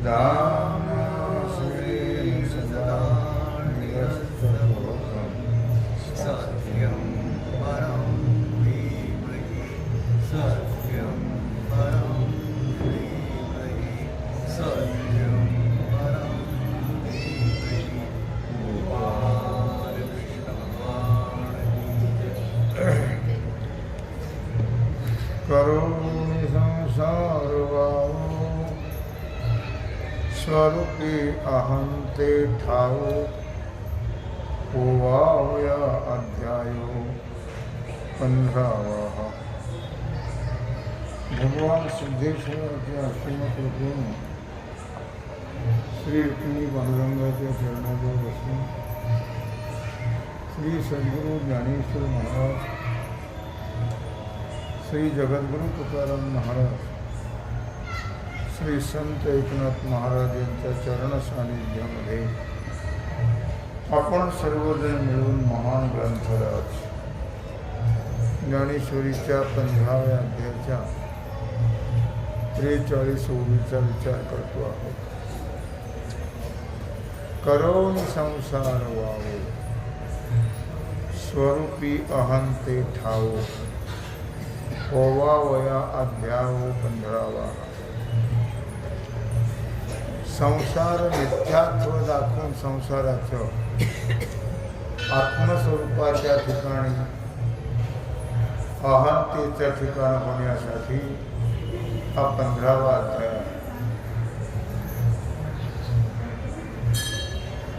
दानश्री सदा निरस्तभोगं सत्यं परं धीमहि सत्यं परं धीमहि सत्यं परं धीमहि गोपाल कृष्ण भगवान करुणी संसार स्वरूपी अहं ते ठाऊ ओवावया अध्यायो 15 भगवान सिद्धेश्वराच्या श्रीमत कृपेने श्री रुक्मिणी पांडुरंगाच्या चरणाजवळ बसून श्री सद्गुरू ज्ञानेश्वर महाराज श्री जगद्गुरु तुकाराम महाराज श्री संत एकनाथ महाराज यांच्या चरण सानिध्यामध्ये आपण सर्वजण मिळून महान ग्रंथराज ज्ञानेश्वरीच्या 15व्या अध्यायाच्या 43 ओळीचा विचार करतो आहोत. करोनी संसार वावो स्वरूपी अहं ते ठावो ओवावया अध्यायो 15. संसार मिथ्यात्व दाखवून संसाराचं आत्मस्वरूपाच्या ठिकाणी अहंतेच्या ठिकाण होण्यासाठी हा 15वा अध्याय आहे.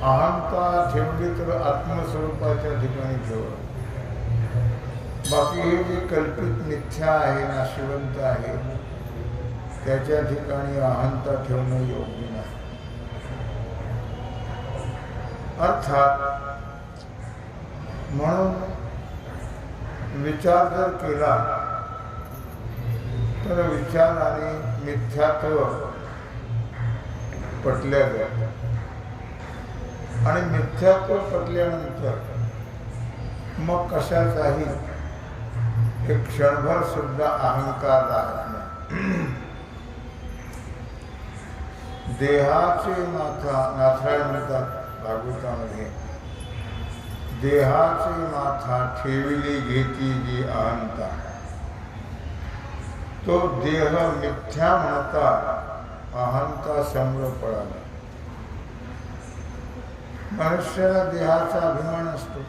अहंता ठेवली तर आत्मस्वरूपाच्या ठिकाणी ठेव. बाकी हे जे कल्पित मिथ्या आहे नाशिवंत आहे त्याच्या ठिकाणी अहंता ठेवणं योग्य नाही. अर्थात म्हणून विचार जर केला तर विचाराने मिथ्यात्व पटल्या जातं आणि मिथ्यात्व पटल्यानंतर मग कशाचाही एक क्षणभर सुद्धा अहंकार राहत नाही. देहाचे नाथाळ म्हणतात भागवतामध्ये, देहाचे माथा ठेविली घेती जी अहंता. तो देह मिथ्या म्हणता अहंता समोर पडाला. मनुष्याला देहाचा अभिमान असतो.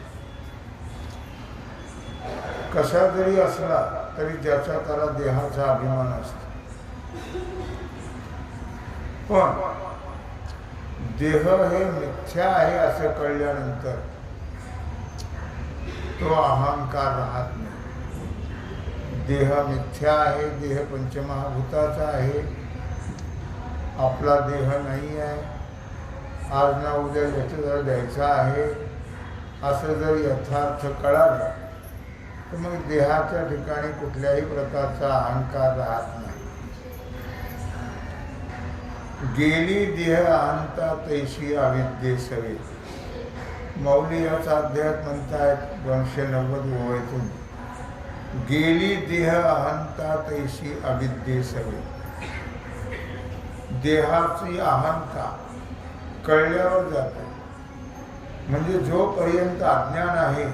कसा जरी असला तरी ज्याचा त्याला देहाचा अभिमान असतो. पण देह हे मिथ्या आहे असं कळल्यानंतर तो अहंकार राहत नाही. देह मिथ्या आहे, देह पंचमहाभूताचा आहे, आपला देह नाही आहे, आज ना उद्या याचं द्यायचा आहे असं जर यथार्थ कळालं तर मग देहाच्या ठिकाणी कुठल्याही प्रकारचा अहंकार राहत नाही. गेली देह अहंता तैशी अविद्ये सवे. मौली याचा अध्यायात म्हणतायत 290 ओळीतून, गेली देह अहंता तैशी अविद्ये सवे. देहाची अहंता कळल्यावर जाते. म्हणजे जोपर्यंत अज्ञान आहे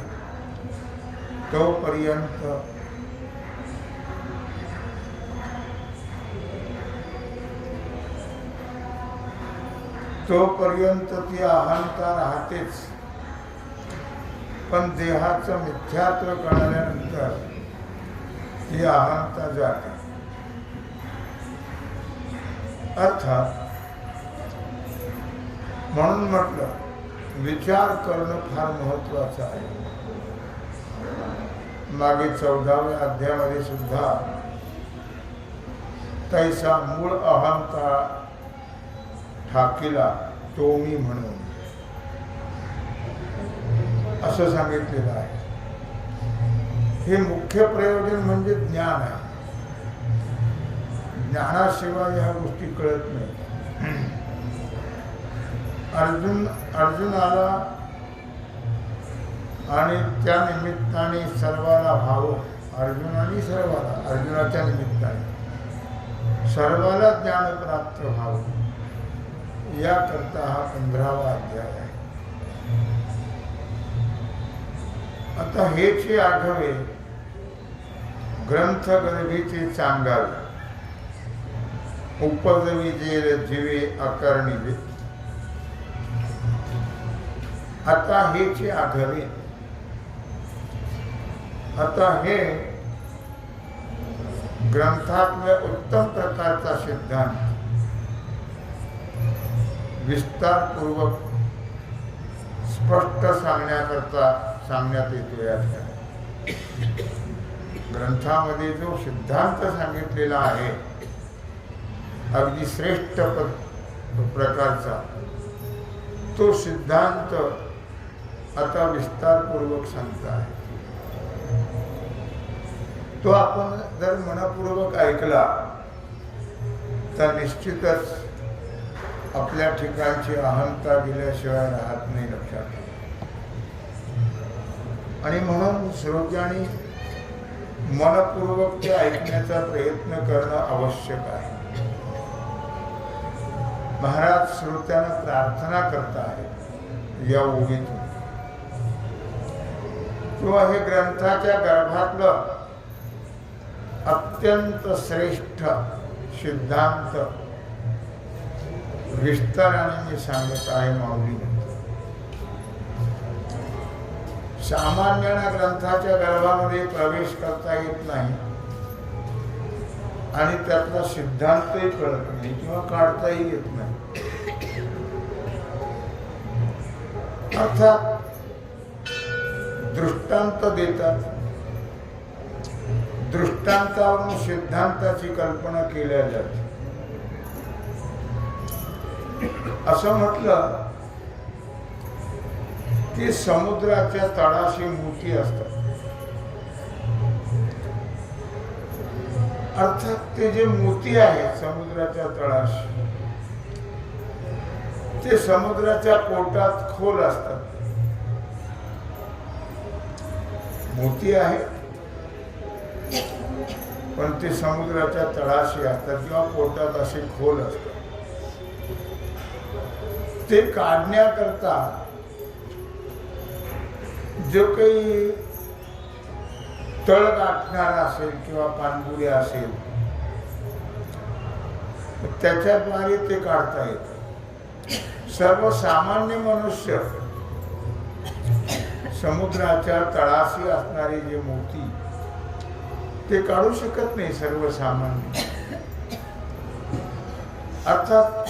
तोपर्यंत ती अहंता राहतेच. पण देहाचं मिथ्यात्व कळल्यानंतर ती अहंता जाते. अर्थात म्हणून म्हटलं विचार करणं फार महत्वाचं आहे. मागे 14व्या अध्यायामध्ये सुद्धा तैसा मूळ अहंता ठाकीला तो मी म्हणून असं सांगितलेलं आहे. हे मुख्य प्रयोजन म्हणजे ज्ञान आहे. ज्ञानाशिवाय ह्या गोष्टी कळत नाही. अर्जुनाला आणि त्या निमित्ताने सर्वाला भाव, अर्जुनाच्या निमित्ताने सर्वाला ज्ञान प्राप्त व्हावं याकरता हा 15वा अध्याय आहे. आता हेचे आढावे ग्रंथ गर्भीचे चांगावे उपजवी जे जीवे अकर्णिवे. आता हेचे आढावे, आता हे ग्रंथातल्या उत्तम प्रकारचा सिद्धांत विस्तारपूर्वक स्पष्ट सांगण्यात येतो. या ग्रंथामध्ये जो सिद्धांत सांगितलेला आहे अगदी श्रेष्ठ प्रकारचा, तो सिद्धांत आता विस्तारपूर्वक सांगता आहे. तो आपण जर मनपूर्वक ऐकला तर निश्चितच आपल्या ठिकाणची अहंता गेल्याशिवाय राहत नाही लक्षात. आणि म्हणून श्रोत्यांनी मनपूर्वक ते ऐकण्याचा प्रयत्न करणं आवश्यक आहे. महाराज श्रोत्यांना प्रार्थना करत आहेत या ओळीतून, किंवा हे ग्रंथाच्या गर्भातलं अत्यंत श्रेष्ठ सिद्धांत विस्ताराने मी सांगत आहे. माऊली सामान्यांना ग्रंथाच्या गर्भामध्ये प्रवेश करता येत नाही आणि त्यातला सिद्धांतही कळत नाही किंवा काढताही येत नाही. अर्थात दृष्टांत देतात, दृष्टांतावरून सिद्धांताची कल्पना केल्या जाते. असं म्हटलं की समुद्राच्या तळाशी मोती असतात. अर्थात ते जे मोती आहेत समुद्राच्या तळाशी, ते समुद्राच्या पोटात खोल असतात. मोती आहेत पण ते समुद्राच्या तळाशी असतात किंवा पोटात असे खोल असतात. ते काढण्याकरता जो काही तळ गाठणारा असेल किंवा पाणबुडी असेल त्याच्याद्वारे ते काढता येतं. सर्वसामान्य मनुष्य समुद्राच्या तळाशी असणारे जे मोती ते काढू शकत नाही सर्वसामान्य. अर्थात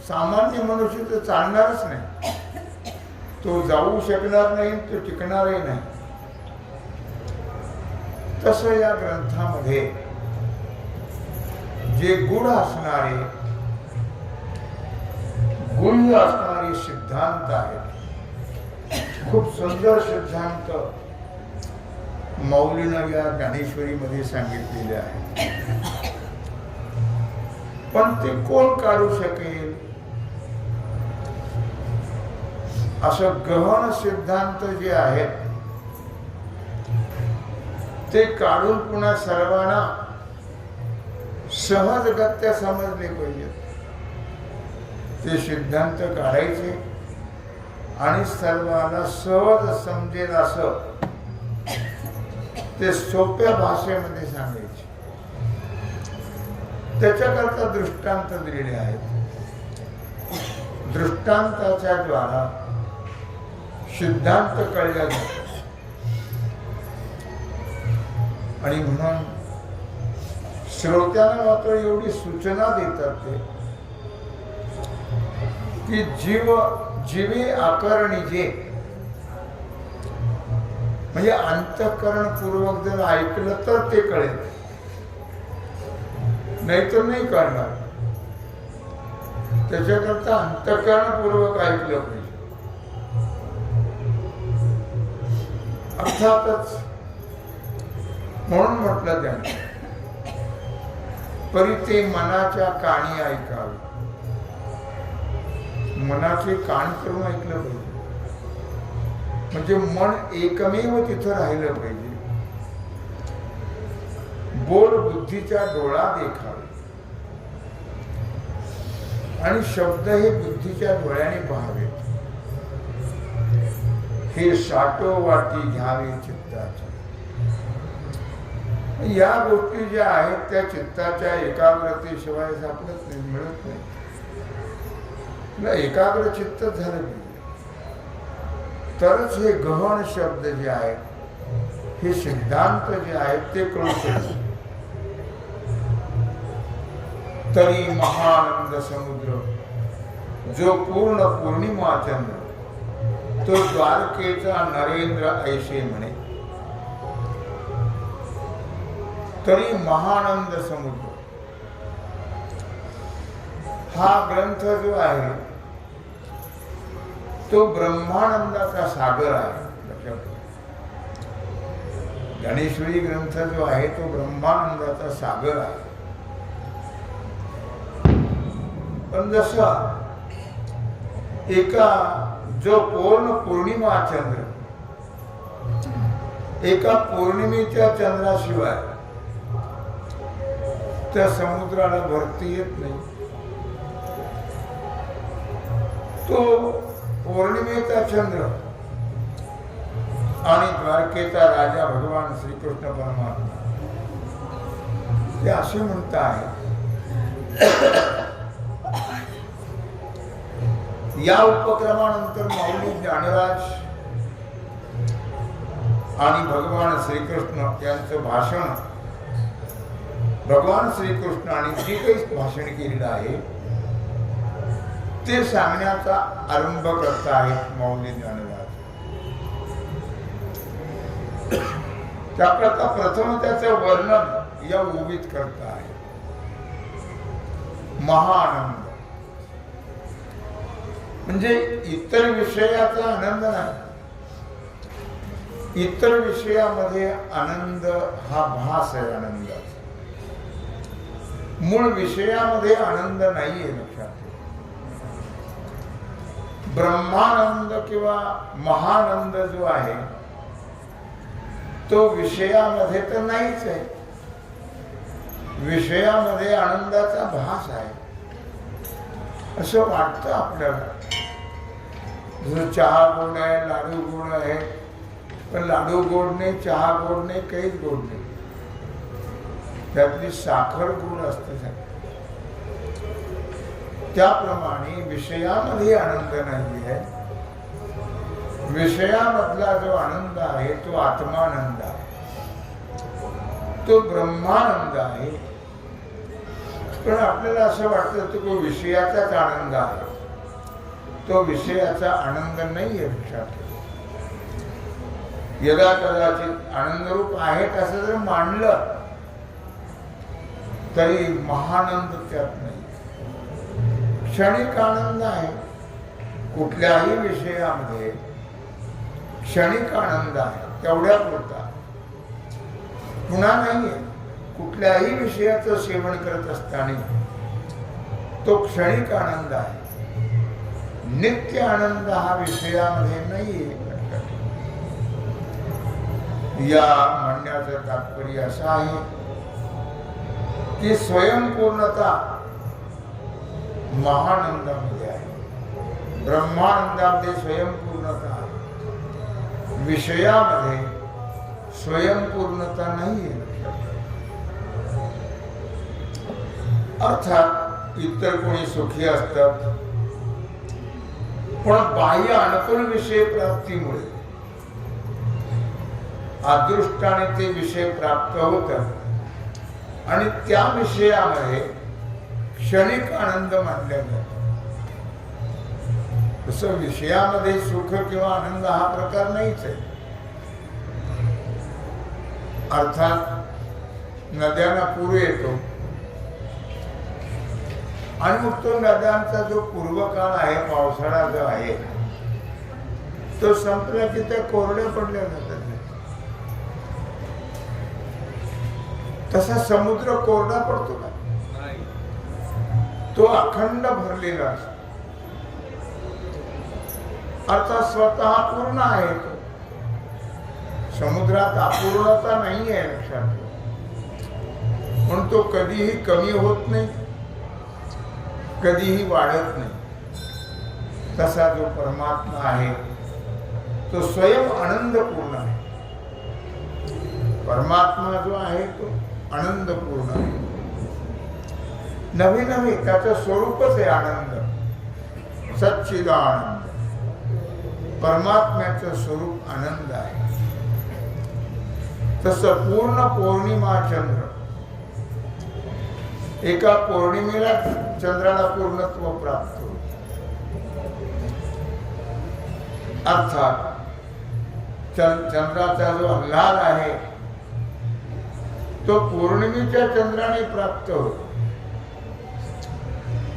सामान्य मनुष्य तर चालणारच नाही, तो जाऊ शकणार नाही, तो टिकणारही नाही. तसं या ग्रंथामध्ये जे गुढ असणारे गुह्य असणारे सिद्धांत आहेत, खूप सुंदर सिद्धांत मौलीनं या ज्ञानेश्वरीमध्ये सांगितलेले आहे. पण ते कोण काढू शकेल? असं गहन सिद्धांत जे आहेत ते काढून पुन्हा सर्वांना सहजगत्या समजले पाहिजेत. ते सिद्धांत काढायचे आणि सर्वांना सहज समजेल असं ते सोप्या भाषेमध्ये सांगायचे. त्याच्याकरता दृष्टांत दिलेले आहेत. दृष्टांताच्या द्वारा सिद्धांत कळल्या जातो. आणि म्हणून श्रोत्यांना मात्र एवढी सूचना देतात ते की जीवे आकरणीजे, म्हणजे अंतःकरणपूर्वक जर ऐकलं तर ते कळेल, नाहीतर नाही कळणार. त्याच्याकरता अंतःकरणपूर्वक ऐकलं पाहिजे. अर्थातच म्हणून म्हटलं त्याने परी ते मनाच्या कानी ऐकावे. मनाचे कान करून ऐकलं पाहिजे, म्हणजे मन एकमेव तिथं राहिलं पाहिजे. बोल बुद्धीच्या डोळा देखावे आणि शब्द हे बुद्धीच्या डोळ्याने पाहावेत. हे साठो वाटी घ्यावे चित्ताचे. या गोष्टी ज्या आहेत त्या चित्ताच्या एकाग्रतेशिवाय सापडत नाही, मिळत नाही. तुला एकाग्र चित्त झालं पाहिजे तरच हे गहन शब्द जे आहेत, हे सिद्धांत जे आहेत ते कळू शकतात. तरी महानंद समुद्र जो पूर्ण पौर्णिमा चंद्र, तो द्वारकेचा नरेंद्र ऐसे म्हणे. तरी महानंद समुद्र हा ग्रंथ जो आहे तो ब्रह्मानंदाचा सागर आहे. ज्ञानेश्वरी ग्रंथ जो आहे तो ब्रह्मानंदाचा सागर आहे. पण जसा एका जो पूर्ण पौर्णिमा चंद्र, एका पौर्णिमेच्या चंद्राशिवाय त्या समुद्राला भरती येत नाही. तो पौर्णिमेचा चंद्र आणि द्वारकेचा राजा भगवान श्रीकृष्ण परमात्मा ते असे म्हणतात, या उपक्रमानंतर माऊली ज्ञानराज आणि भगवान श्रीकृष्ण यांचं भाषण, भगवान श्रीकृष्ण आणि जे काही भाषण केलेलं आहे ते सांगण्याचा आरंभ करत आहेत माऊली ज्ञानराज. त्याप्रता प्रथम त्याचं वर्णन या ओवीत करत आहे. महाआनंद म्हणजे इतर विषयाचा आनंद नाही. इतर विषयामध्ये आनंद हा भास आहे आनंदाचा. मूळ विषयामध्ये आनंद नाहीये. लक्षात ठेवा. ब्रह्मानंद किंवा महानंद जो आहे तो विषयामध्ये तर नाहीच आहे. विषयामध्ये आनंदाचा भास आहे असं वाटतं आपल्याला. जसं चहा गोड आहे, लाडू गोड आहे, पण लाडू गोड नाही, चहा गोड नाही, काहीच गोड नाही. त्यातली साखर गोड असते. त्याप्रमाणे विषयामध्ये आनंद नाही आहे. विषयामधला जो आनंद आहे तो आत्मानंद आहे, तो ब्रह्मानंद आहे. पण आपल्याला असं वाटतं तो विषयाचाच आनंद आहे. तो विषयाचा आनंद नाही आहे. लक्षात यदा कदाचित आनंदरूप आहे असं जर मानलं तरी महानंद त्यात नाही. क्षणिक आनंद आहे. कुठल्याही विषयामध्ये क्षणिक आनंद आहे, तेवढ्या पुरता. पुन्हा नाहीये. कुठल्याही विषयाचं सेवन करत असताना तो क्षणिक आनंद आहे. नित्य आनंद हा विषयामध्ये नाहीये. या म्हणण्याचं तात्पर्य असं आहे की स्वयंपूर्णता महानंदामध्ये आहे. ब्रह्मानंदामध्ये स्वयंपूर्णता आहे. विषयामध्ये स्वयंपूर्णता नाहीये. अर्थात इतर कोणी सुखी असतात, पण बाह्य अनुकूल विषय प्राप्तीमुळे अदृष्टाने ते विषय प्राप्त होतात आणि त्या विषयामध्ये क्षणिक आनंद मानला जातो. तसं विषयामध्ये सुख किंवा आनंद हा प्रकार नाहीच आहे. अर्थात नद्यांना पूर येतो आणि मग तो नद्यांचा जो पूर्वकाळ आहे, पावसाळा जो आहे, तो संपला की त्या कोरड्या पडल्या जातात. तसा समुद्र कोरडा पडतो का? तो अखंड भरलेला असतो. अर्थात स्वतः पूर्ण आहे. तो समुद्रात अपूर्णता नाही आहे. लक्षात. पण तो कधीही कमी होत नाही, कधीही वाढत नाही. तसा जो परमात्मा आहे तो स्वयं आनंदपूर्ण आहे. परमात्मा जो आहे तो आनंदपूर्ण आहे. नवे नवे त्याचं स्वरूपच आहे आनंद, सच्चिदानंद. परमात्म्याचं स्वरूप आनंद आहे. तसं पूर्ण पौर्णिमा चंद्र, एका पौर्णिमेला चंद्राला पूर्णत्व प्राप्त होते. अर्थात चंद्राचा जो आल्हाद आहे तो पौर्णिमेच्या चंद्राने प्राप्त होतो.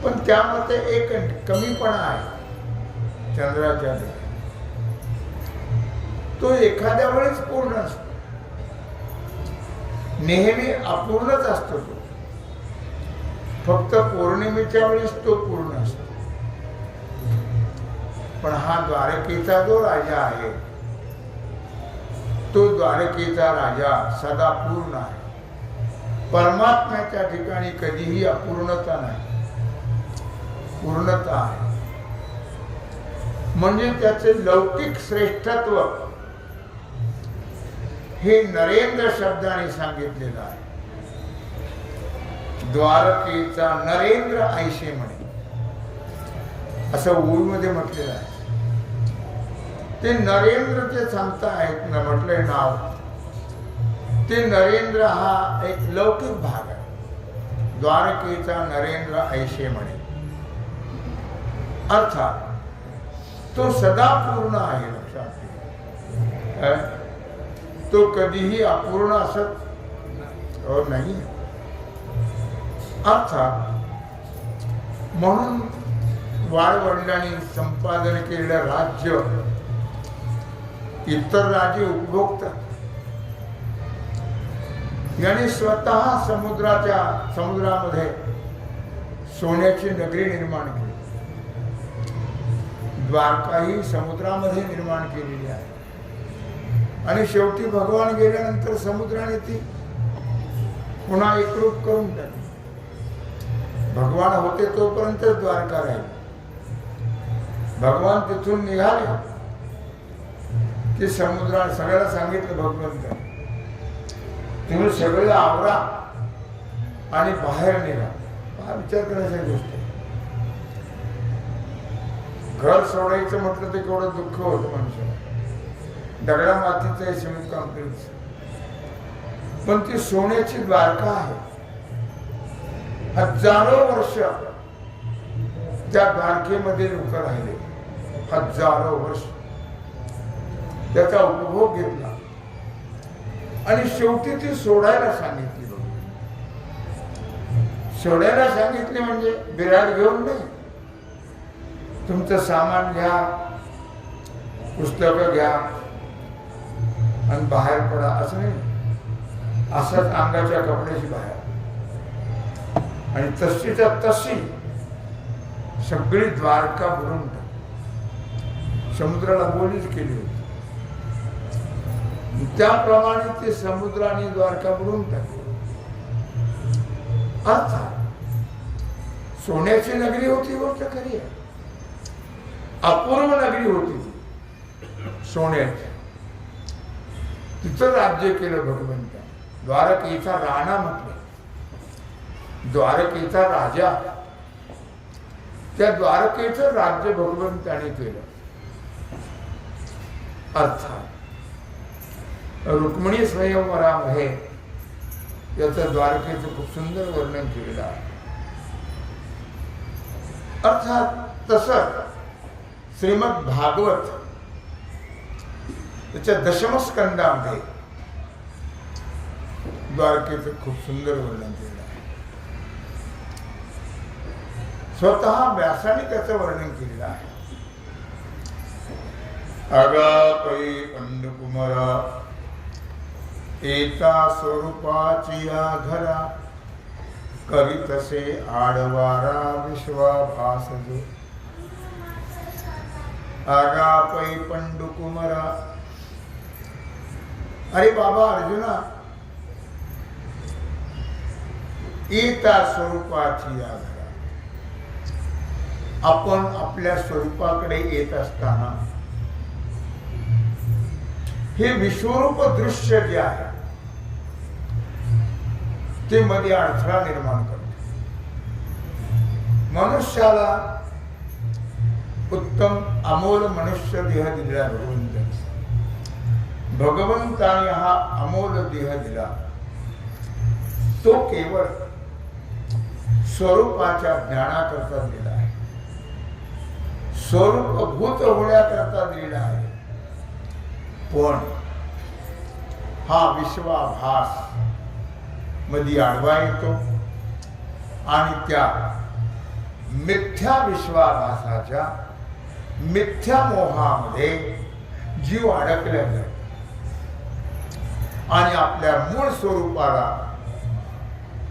पण त्यामध्ये एक कमीपणा आहे चंद्राच्या, तो एखाद्या वेळेस पूर्ण असतो, नेहमी अपूर्णच असतो तो. फक्त पौर्णिमेच्या वेळेस तो पूर्ण असतो. पण हा द्वारकेचा जो राजा आहे तो द्वारकेचा राजा सदा पूर्ण आहे. परमात्म्याच्या ठिकाणी कधीही अपूर्णता नाही, पूर्णता आहे. म्हणजे त्याचे लौकिक श्रेष्ठत्व हे नरेंद्र शब्दाने सांगितलेलं आहे. द्वारकेचा नरेंद्र ऐशे म्हणे, असं ओळीमध्ये म्हटलेलं आहे. ते नरेंद्र जे सांगता आहेत ना, म्हटलंय नाव, ते नरेंद्र हा एक लौकिक भाग आहे. द्वारकेचा नरेंद्र ऐशे म्हणे, अर्थात तो सदा पूर्ण आहे. लक्षात ठेवा, तो कधीही अपूर्ण असत नाही. अर्थात म्हणून वाडवडिलांनी संपादन केलेलं राज्य इतर राज्य उपभोगतात. याने स्वतः समुद्रामध्ये सोन्याची नगरी निर्माण केली. द्वारका ही समुद्रामध्ये निर्माण केलेली आहे. आणि शेवटी भगवान गेल्यानंतर समुद्राने ती पुन्हा एकरूप करून टाकली. भगवान होते तोपर्यंत द्वारका राहील. भगवान तिथून निघाले की समुद्रात सगळ्याला सांगितलं भगवंत, तुम्ही सगळे आवरा आणि बाहेर निघा. हा विचार करायची गोष्ट आहे. घर सोडायचं म्हटलं तर केवढं दुःख होतं माणसाला. दगडा मातीचं सिमेंट कॉन्क्रीट, पण ती सोन्याची द्वारका आहे. हजारो वर्ष त्या द्वारकेमध्ये लोक राहिले, हजारो वर्ष त्याचा उपभोग घेतला. आणि शेवटी ती सोडायला सांगितली. सोडायला सांगितले म्हणजे बिराड घेऊन नाही, तुमचं सामान घ्या, पुस्तकं घ्या आणि बाहेर पडा असं नाही. असंच अंगाच्या कपड्याची बाहेर. आणि तशीच्या तशी सगळी द्वारका भरून समुद्राला बोलीच केली होती. त्याप्रमाणे ते समुद्राने द्वारका भरून टाकली. अर्थात सोन्याची नगरी होती, गोष्ट खरी आहे. अपूर्व नगरी होती ती सोन्याची. तिथं राज्य केलं भगवंता. द्वारकेचा राणा म्हटलं, द्वारकेचा राजा. त्या द्वारकेचं राज्य भगवंताने केलं. अर्थात रुक्मिणी स्वयंवरामध्ये याचं द्वारकेचं खूप सुंदर वर्णन केलेलं आहे. अर्थात तसं श्रीमद भागवत त्याच्या दशमस्कंदामध्ये द्वारकेचं खूप सुंदर वर्णन केलं आहे. स्वतः व्यासाने त्याचं वर्णन केलेलं आहे. अगापै पंडकुमारा एका स्वरूपाची या घरा, करीतसे आडवारा विश्वाभास जो. आगापै पंडुकुमारा, अरे बाबा अर्जुना, एका स्वरूपाची या घरा, आपण आपल्या स्वरूपाकडे येत असताना हे विश्वरूप दृश्य जे आहे ते मध्ये अडथळा निर्माण करते. मनुष्याला उत्तम अमोल मनुष्य देह दिला भगवंताने हा अमोल देह दिला. तो केवळ स्वरूपाच्या ज्ञानाकरता दिला आहे, स्वरूपभूत होण्याकरता दिला आहे. पण हा विश्वाभास मध्ये आडवा येतो आणि त्या मिथ्या विश्वाभासाच्या मिथ्या मोहामध्ये जीव अडकला जातो आणि आपल्या मूळ स्वरूपाला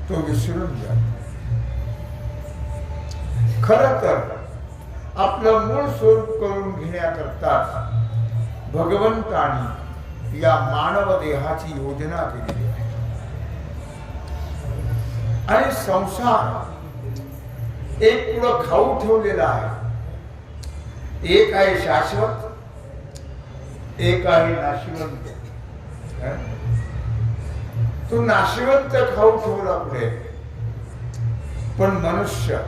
तो विसरून जातो. खरं तर आपलं मूळ स्वरूप करून घेण्याकरताच भगवंतानी या मानव देहाची योजना केलेली आहे. आणि संसार एक पुढं खाऊ ठेवलेला आहे. एक आहे शाश्वत, एक आहे नाशिवंत. तो नाशिवंत खाऊ ठेवला पुढे, पण मनुष्य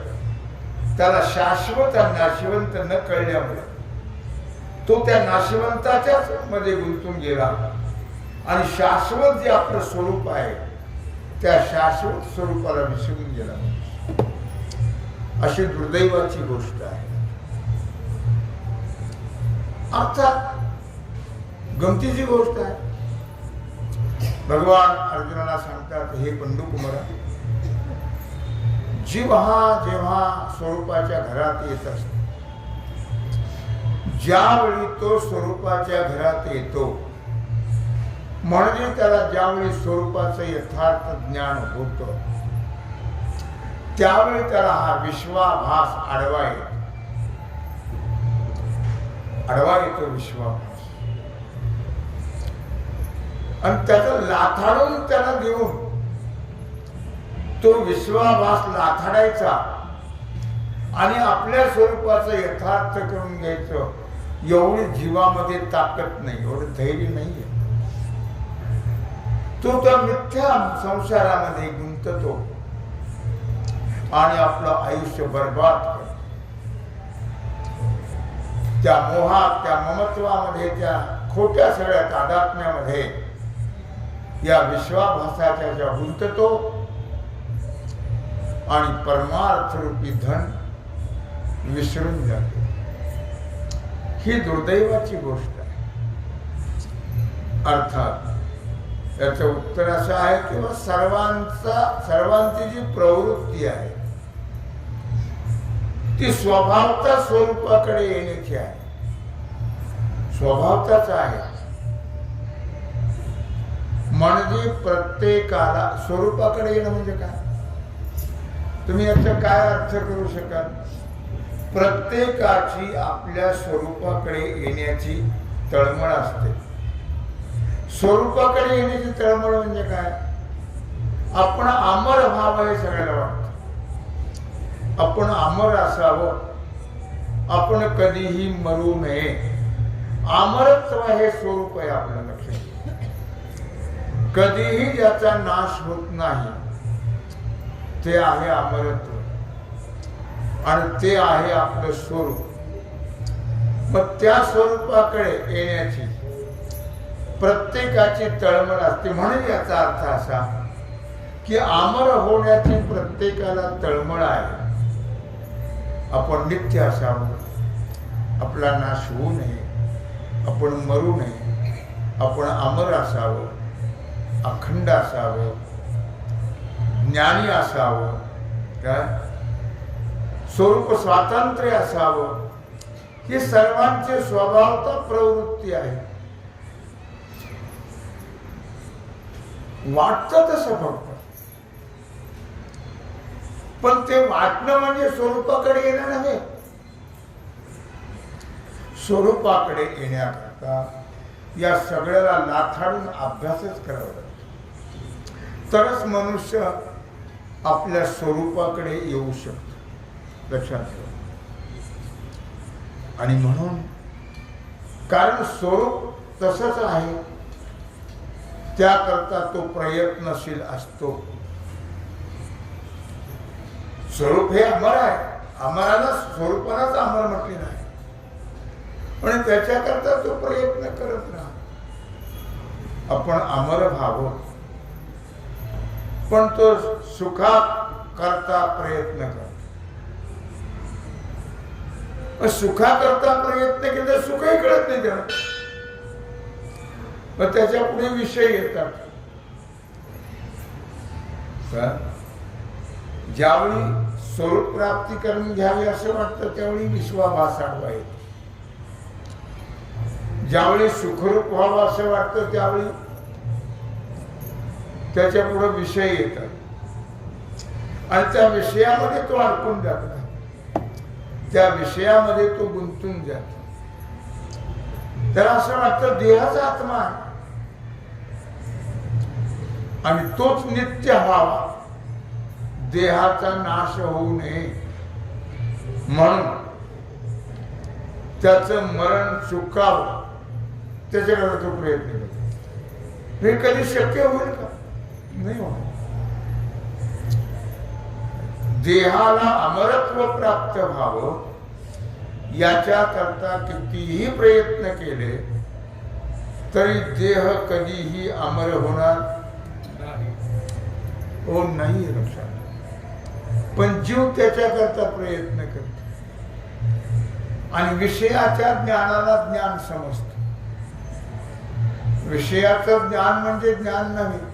त्याला शाश्वत आणि नाशिवंत न कळल्यामुळे तो त्या नाशिवंताच्याच मध्ये गुंतून गेला आणि शाश्वत जे आपलं स्वरूप आहे त्या शाश्वत स्वरूपाला विसरून गेला. अशी दुर्दैवाची गोष्ट आहे. अर्थात गमतीची गोष्ट आहे. भगवान अर्जुनाला सांगतात, हे पंडुकुमारा, जीव हा जेव्हा स्वरूपाच्या घरात येत असतो, ज्यावेळी तो स्वरूपाच्या घरात येतो म्हणजे त्याला ज्यावेळी स्वरूपाचं यथार्थ ज्ञान होतं त्यावेळी त्याला हा विश्वाभास आडवा येतो विश्वाभास. आणि त्याचं लाथाडून त्याला देऊन तो विश्वाभास लाथाडायचा आणि आपल्या स्वरूपाचं यथार्थ करून घ्यायचं, एवढी जीवामध्ये ताकद नाही, एवढं धैर्य नाहीये. तो त्या मिथ्या संसारामध्ये गुंततो आणि आपलं आयुष्य बर्बाद करतो. त्या मोहात, त्या ममत्वामध्ये, त्या खोट्या सगळ्या तादात्म्यामध्ये या विश्वाभासाच्या ज्या गुंततो आणि परमार्थ रूपी धन विसरून जातो. ही दुर्दैवाची गोष्ट आहे. अर्थात याचं उत्तर असं आहे की सर्वांची जी प्रवृत्ती आहे ती स्वभावता स्वरूपाकडे येण्याची आहे. स्वभावताच आहे. म्हणजे प्रत्येकाला स्वरूपाकडे येणं म्हणजे काय, तुम्ही याचा काय अर्थ करू शकाल? प्रत्येकाची आपल्या स्वरूपाकडे येण्याची तळमळ असते. स्वरूपाकडे येण्याची तळमळ म्हणजे काय? आपण अमर व्हावं हे सगळ्याला वाटतं. आपण अमर असावं, आपण कधीही मरू नये. अमरत्व हे स्वरूप आहे आपल्या लक्षात. कधीही ज्याचा नाश होत नाही ते आहे अमरत्व आणि ते आहे आपलं स्वरूप. मग त्या स्वरूपाकडे येण्याची प्रत्येकाची तळमळ असते. म्हणून याचा अर्थ असा की अमर होण्याची प्रत्येकाला तळमळ आहे. आपण नित्य असावं, आपला नाश होऊ नये, आपण मरू नये, आपण अमर असावं, अखंड असावं, ज्ञानी असावं, काय स्वरूप स्वातंत्र्य असावं. ही सर्वांची स्वभावता प्रवृत्ती आहे. वाटतं तसं फक्त, पण ते वाटणं म्हणजे स्वरूपाकडे येणं नव्हे. स्वरूपाकडे येण्याकरता या सगळ्याला लाथाडून अभ्यासच करावा लागतो. तरच मनुष्य आपल्या स्वरूपाकडे येऊ शकतो. लक्षात ठेवा. आणि म्हणून कारण स्वरूप तसंच आहे, त्याकरता तो प्रयत्नशील असतो. स्वरूप हे अमर आहे, अमराला स्वरूपालाच अमर म्हटलेलं आहे, पण त्याच्याकरता तो प्रयत्न करत राहा. आपण अमर व्हावं, पण तो सुखा करता प्रयत्न कर. सुखा करता प्रयत्न केला सुखही कळत नाही त्याला, पण त्याच्या पुढे विषय येतात. ज्यावेळी स्वरूप प्राप्ती करून घ्यावी असं वाटतं त्यावेळी विश्वाभास आडवा येतो. ज्यावेळी सुखरूप व्हावं असं वाटतं त्यावेळी त्याच्या पुढे विषय येतात आणि त्या विषयामध्ये तो अडकून जातो, त्या विषयामध्ये तो गुंतून जातो. त्याला असं वाटतं देहाचा आत्मा आहे आणि तोच नित्य व्हावा, देहाचा नाश होऊ नये म्हणून त्याचं मरण चुकावं त्याच्याकडे तो प्रयत्न करतो. हे कधी शक्य होईल का? नाही होणार. देहाला अमरत्व प्राप्त व्हावं याच्याकरता कितीही प्रयत्न केले तरी देह कधीही अमर होणार हो नाही लक्षात. पण जीव त्याच्याकरता प्रयत्न करतो आणि विषयाच्या ज्ञानाला ज्ञान समजतो. विषयाचं ज्ञान म्हणजे ज्ञान नव्हे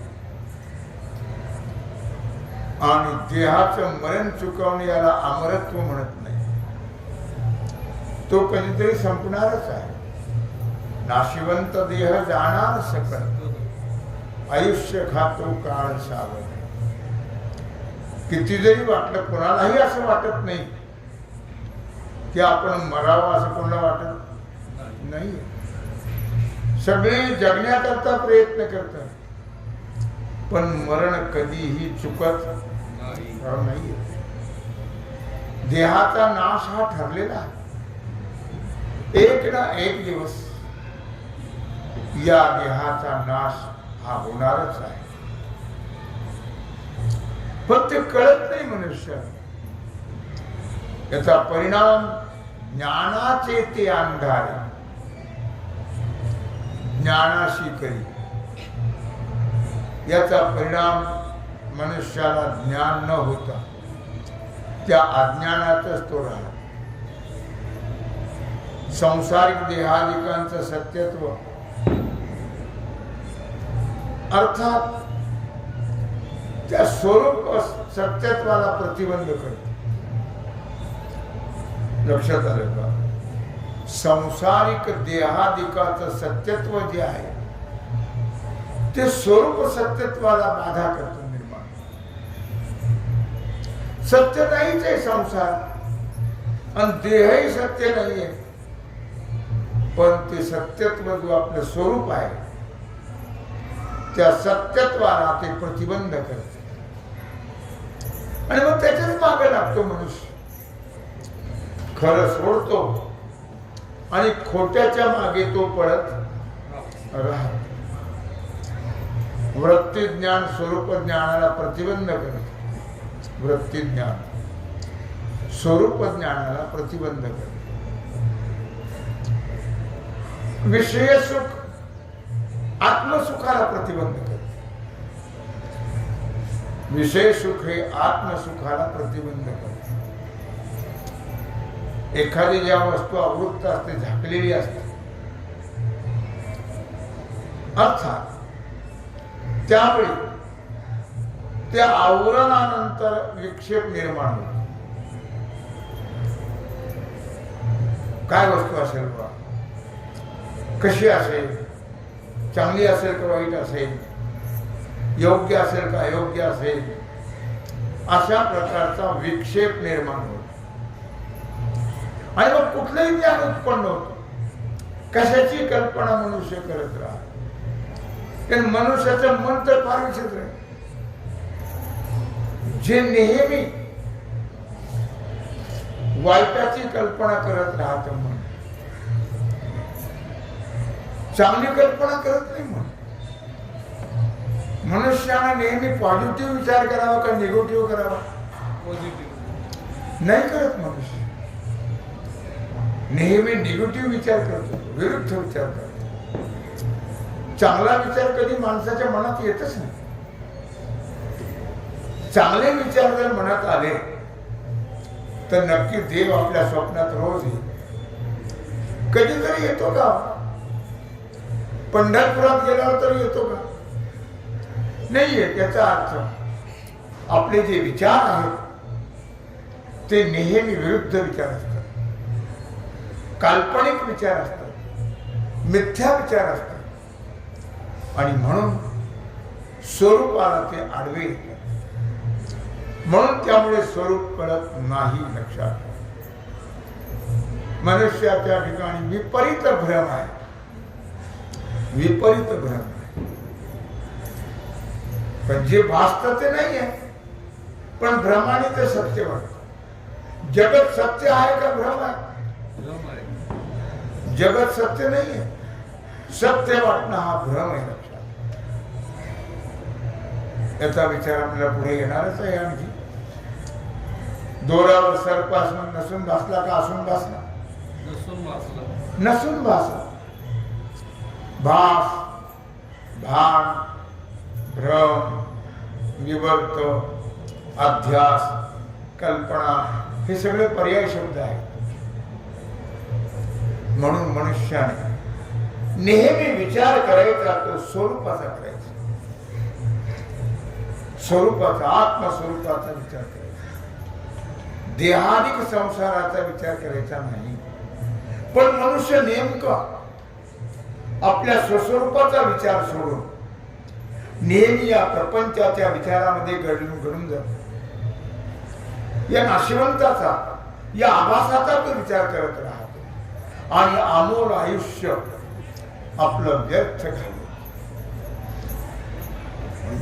आणि देहाचं मरण चुकवणे याला अमरत्व म्हणत नाही. तो कधीतरी संपणारच आहे. नाशिवंत देह जाणार सकल, आयुष्य खातो काळ सावध. किती जरी वाटलं, कोणालाही असं वाटत नाही की आपण मरावं, असं कोणाला वाटत नाही. सगळे जगण्याकरता प्रयत्न करतात, पण मरण कधीही चुकत नाही. देहाचा नाश हा ठरलेला आहे. एक ना एक दिवस या देहाचा नाश हा होणारच आहे. पण ते कळत नाही मनुष्याला. याचा परिणाम ज्ञानाचे ते अंधारे ज्ञानाशी करी. याचा परिणाम मनुष्याला ज्ञान न होता त्या अज्ञानातच तो राहतो. संसारिक देहादिकांचं सत्यत्व अर्थात त्या स्वरूप सत्यत्वाला प्रतिबंध करते. लक्षात आलं का? संसारिक देहादिकाचं सत्यत्व जे आहे ते स्वरूप सत्यत्वाला बाधा करतो निर्माण. सत्य नाहीच आहे संसार आणि देहही सत्य नाहीये, पण ते सत्यत्व जो आपलं स्वरूप आहे त्या सत्यत्वाला ते प्रतिबंध करते आणि मग त्याच्याच मागे लागतो मनुष्य. खरं सोडतो आणि खोट्याच्या मागे तो पडत राहतो. वृत्ती ज्ञान स्वरूप ज्ञानाला प्रतिबंध करते. वृत्ती ज्ञान स्वरूप ज्ञानाला प्रतिबंध करते. विषय सुख आत्मसुखाला प्रतिबंध करते. विषय सुख हे आत्मसुखाला प्रतिबंध करते. एखादी ज्या वस्तू आवृत्त असते, झाकलेली असते, अर्थात त्यावेळी त्या आवरणानंतर विक्षेप निर्माण होतो. काय वस्तू असेल बा, कशी असेल, चांगली असेल का वाईट असेल, योग्य असेल का अयोग्य असेल, अशा प्रकारचा विक्षेप निर्माण होतो आणि मग कुठलंही ज्ञान उत्पन्न होतं. कशाची कल्पना मनुष्य करत राहतो. कारण मनुष्याचं मन तर फार विचित्र आहे. जे नेहमी वाईटाची कल्पना करत राहत मन चांगली कल्पना करत नाही. मनुष्याने नेहमी पॉझिटिव्ह विचार करावा का निगेटिव्ह करावा? पॉझिटिव्ह नाही करत मनुष्य. नेहमी निगेटिव्ह विचार करतो, विरुद्ध विचार करतो. चांगला विचार कधी माणसाच्या मनात येतच नाही. चांगले विचार जर मनात आले तर नक्की देव आपल्या स्वप्नात रोज येईल. कधीतरी येतो का? पंढरपुरात गेल्यावर तर येतो का? नाहीये. त्याचा अर्थ आपले जे विचार आहेत ते नेहमी विरुद्ध विचार असतात, काल्पनिक विचार असतात, मिथ्या विचार असतात आणि म्हणून स्वरूपाला ते आडवे येतात. म्हणून त्यामुळे स्वरूप कळत नाही. लक्षात. मनुष्याच्या ठिकाणी विपरीत भ्रम आहे, विपरीत भ्रम आहे. पण जे भासतं ते नाही आहे, पण भ्रमाने ते सत्य वाटतं. जगत सत्य आहे का भ्रम आहे? जगत सत्य नाही आहे. सत्य वाटणं हा भ्रम आहे. लक्षात. याचा विचार आपल्याला पुढे येणारच आहे. आणखी दोरावर सर्पासून नसून भासला का असून भासला? नसून भासला. भास, भान, भ्रम, विवर्त, अध्यास, कल्पना हे सगळे पर्याय शब्द आहेत. म्हणून मनुष्याने नेहमी विचार करायचा तो स्वरूपाचा करायचा, स्वरूपाचा, आत्मस्वरूपाचा विचार करायचा. देहादिक संसाराचा विचार करायचा नाही. पण मनुष्य नेमका आपल्या स्वस्वरूपाचा विचार सोडून नेहमी या प्रपंचाच्या विचारामध्ये घडून जातो. या नाशिवंताचा, या आभासाचा तो विचार करत राहतो आणि अमोल आयुष्य आपलं व्यर्थ घालतो.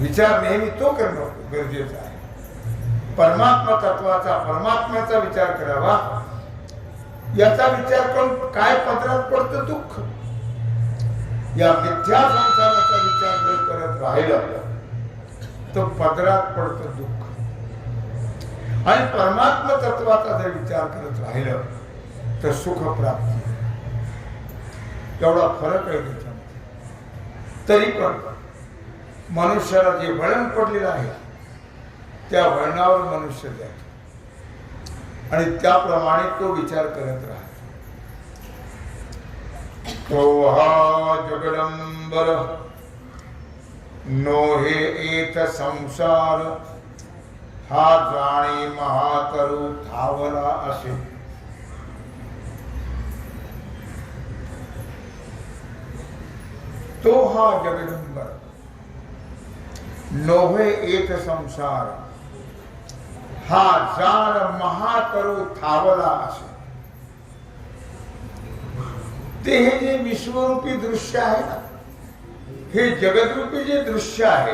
विचार नेहमी तो करणं गरजेचं आहे. परमात्मा तत्वाचा, परमात्म्याचा विचार करावा. याचा विचार करून काय पदरात पडतं? दुःख. या मिथ्या संसाराचा विचार जर करत राहिलं तर पदरात पडतं दुःख. आणि परमात्मा तत्वाचा जर विचार करत राहिलं तर सुख प्राप्ती. एवढा फरक आहे त्याच्यामध्ये. तरी पण मनुष्याला जे वळण पडलेलं आहे त्या वळणावर मनुष्य जातो आणि त्याप्रमाणे तो विचार करत राहतो. तो हा जगदंबर नोहे एत संसार, हा जाणे महातरू थावला असे. तो हा जगदंबर नोहे एक संसार, हा जाण महातरू थावला असे. ते हे जे विश्वरूपी दृश्य आहे ना, हे जगदरूपी जे दृश्य आहे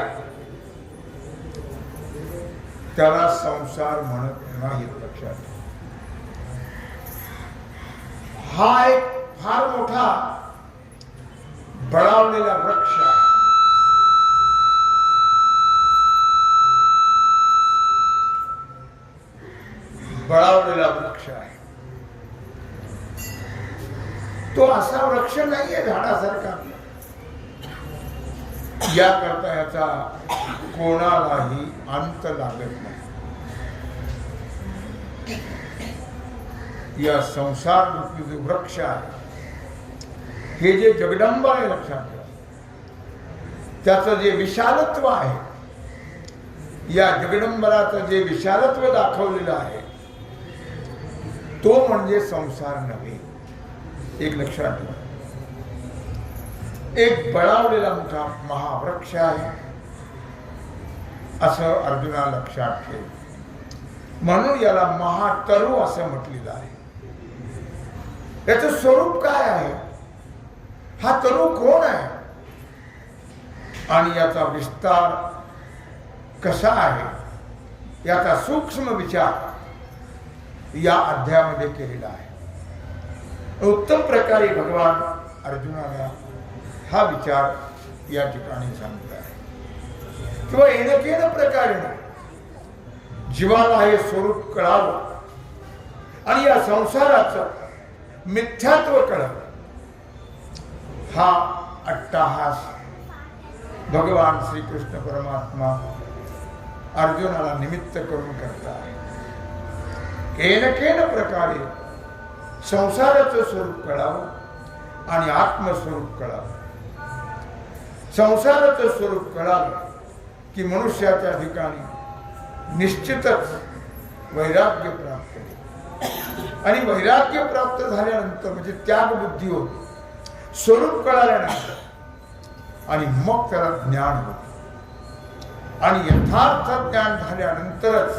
त्याला संसार म्हणत नाही. लक्षात. हा एक फार मोठा बळावलेला वृक्ष आहे. बळावलेला वृक्ष आहे. तो असा वृक्ष नाहीये झाडासारखा. याकरता याचा कोणालाही अंत लागत नाही. या संसार रूपी जो वृक्ष आहे हे जे जगदंब आहे, लक्षात ठेवा, त्याचं जे विशालत्व आहे, या जगदंबराचं जे विशालत्व दाखवलेलं आहे तो म्हणजे संसार नव्हे. एक लक्षात ठेवा. एक बळावलेला मोठा महावृक्ष आहे असं अर्जुना लक्षात ठेव. म्हणून याला महातरू असं म्हटलेलं आहे. याचं स्वरूप काय आहे? हा तरू कोण आहे आणि याचा विस्तार कसा आहे याचा सूक्ष्म विचार या अध्यायामध्ये केलेला आहे. उत्तम प्रकारे भगवान अर्जुनाला हा विचार या ठिकाणी सांगत आहे. किंवा येणकेन प्रकारे जीवाला हे स्वरूप कळावं आणि या संसाराचं मिथ्यात्व कळावं, हा अट्टाहास भगवान श्रीकृष्ण परमात्मा अर्जुनाला निमित्त करून करतात. केन प्रकारे संसाराचं स्वरूप कळावं आणि आत्मस्वरूप कळावं. संसाराचं स्वरूप कळावं की मनुष्याच्या ठिकाणी निश्चितच वैराग्य प्राप्त होते आणि वैराग्य प्राप्त झाल्यानंतर म्हणजे त्याग बुद्धी होते, स्वरूप कळाल्यानंतर आणि मग त्याला ज्ञान होते आणि यथार्थ ज्ञान झाल्यानंतरच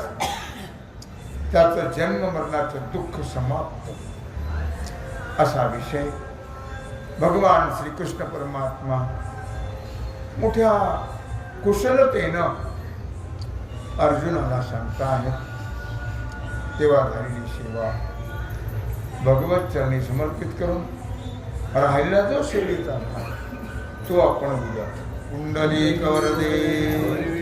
त्याचं जन्म मरणाचं दुःख समाप्त होतं. असा विषय भगवान श्रीकृष्ण परमात्मा मोठ्या कुशलतेनं अर्जुनाला सांगता आहेत. तेव्हा झालेली सेवा भगवत चरणी समर्पित करून राहिलेला जो सेवेचा भाग तो आपण उद्या कुंडली कवरदे